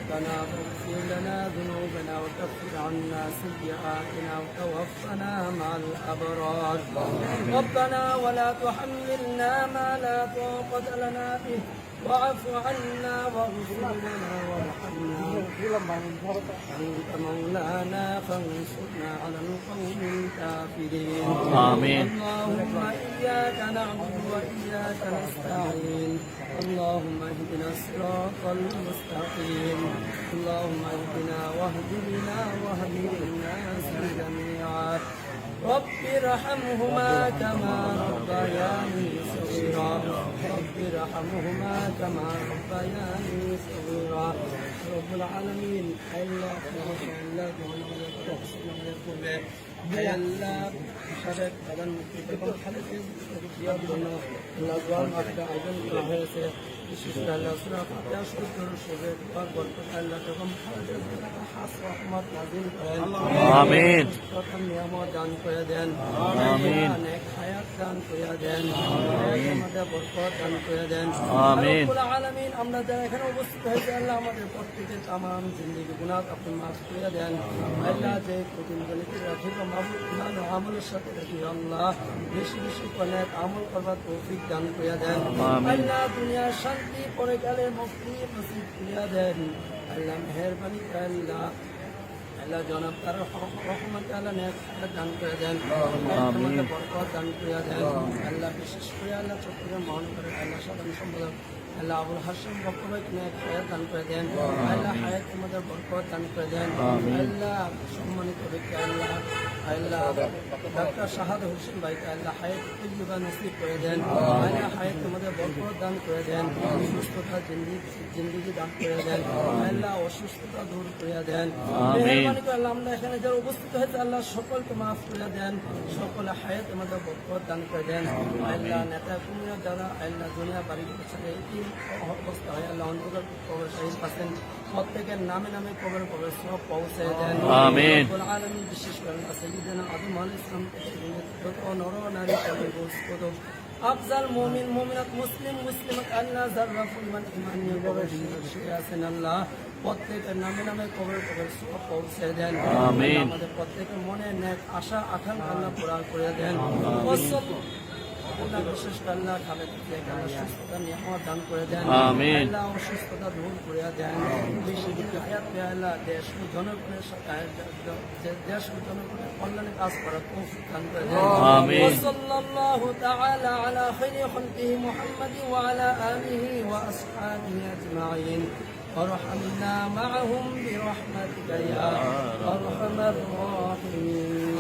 ربنا فاغفر لنا ذنوبنا وكفر عنا سيئاتنا وتوفنا مع الأبرار ربنا ولا تحملنا ما لا طاقة لنا به واعف عنا واغفر لنا وارحمنا أنت مولانا فانصرنا على القوم الكافرين آمين. اللهم إياك نعبد وإياك نستعين اللهم اهدنا الصراط المستقيم اللهم اهدنا واهد بنا واهد الناس جميعا رب ارحمهما كما ربياني صغيرا رب ارحمهما كما ربياني صغيرا رب العالمين الله আল্লাহ সাবেক প্রধান এবং খালেদের ইয়ার জন্য আল্লাহ একটা আয়োজন করা হয়েছে বিশেষ করে আল্লাহ সুরা ফাতিহা শুরু করে সবে দুবার বরকত আল্লাহ এবং খালেদের খাস রহমত নাযিল করেন আমিন প্রথম নিয়ামত দান করে দেন আমিন অনেক হায়াত দান করে দেন আমাদের বরকত দান করে দেন আমিন রব্বুল আলামিন আমরা যারা এখানে উপস্থিত হয়েছে আল্লাহ আমাদের প্রত্যেকের তামাম জিন্দেগি গুনাহ আপনি মাফ করে দেন আল্লাহ যে প্রতিদিনকে রাখি আমলের সাথে রাখি আল্লাহ বেশি বেশি করে আমল করবার তৌফিক দান করে দেন আল্লাহ দুনিয়ার শান্তি পরকালের মুক্তি নসিব করে দেন আল্লাহ মেহেরবানি আল্লাহ আল্লাহ জনাব তার রহমত আল্লাহ নেক দান করে দেন আমাদের বরকত দান করে দেন আল্লাহ বিশেষ করে আল্লাহ চট্টগ্রাম মহানগরের আল্লাহ সাধারণ সম্পাদক আল্লাহ আবুল হাসিম বক্তব্য নেক হায়াত দান করে দেন আল্লাহ হায়াত আমাদের বরকত দান করে দেন আল্লাহ সম্মানিত ব্যক্তি আল্লাহ আল্লাহ ডাক্তার শাহাদ হোসেন ভাইকে আল্লাহ হায়াত তৈবা নসিব করে দেন আল্লাহ হায়াত আমাদের বরকত দান করে দেন সুস্থতা জিন্দিগি দান করে দেন আল্লাহ অসুস্থতা দূর করে দেন মেহরবানি করে আল্লাহ আমরা এখানে যারা উপস্থিত হয়েছে আল্লাহ সকলকে মাফ করে দেন সকলে হায়াত আমাদের বরকত দান করে দেন আল্লাহ নেতা কুমিয়া যারা আল্লাহ দুনিয়া বাড়ি ছেড়ে এই অবস্থা হয় আল্লাহ অন্তর্গত কবর শহীদ আছেন প্রত্যেকের নামে নামে কবর সব পৌঁছে দেন আমিন আলমী বিশেষ করে সৈয়দনা আদম আলাইহিস সালাম থেকে যত নর নারী কত আফজাল মুমিন মুমিনাত মুসলিম মুসলিমাত আল্লাহ যারা পরিমাণ ঈমান নিয়ে বসে আছেন আল্লাহ প্রত্যেকের নামে নামে কবর সব পৌঁছে দেন আমিন আমাদের প্রত্যেকের মনে নেক আশা আকাঙ্ক্ষা আল্লাহ পূরণ করে দেন আল্লাহ বিশেষ করে আল্লাহ খালেদ সুস্থতা নিয়ামত দান করে দেন আল্লাহ অসুস্থতা দূর করে দেন বেশি বেশি হায়াত পেয়ে আল্লাহ দেশ জনগণের দেশ জনগণের কল্যাণে কাজ করার তৌফিক দান করে দেন আমিন সাল্লাল্লাহু তাআলা আলা খায়রি খালকিহি মুহাম্মাদি ওয়া আলা আলিহি ওয়া আসহাবিহি আজমাইন وارحمنا معهم برحمتك يا ارحم الراحمين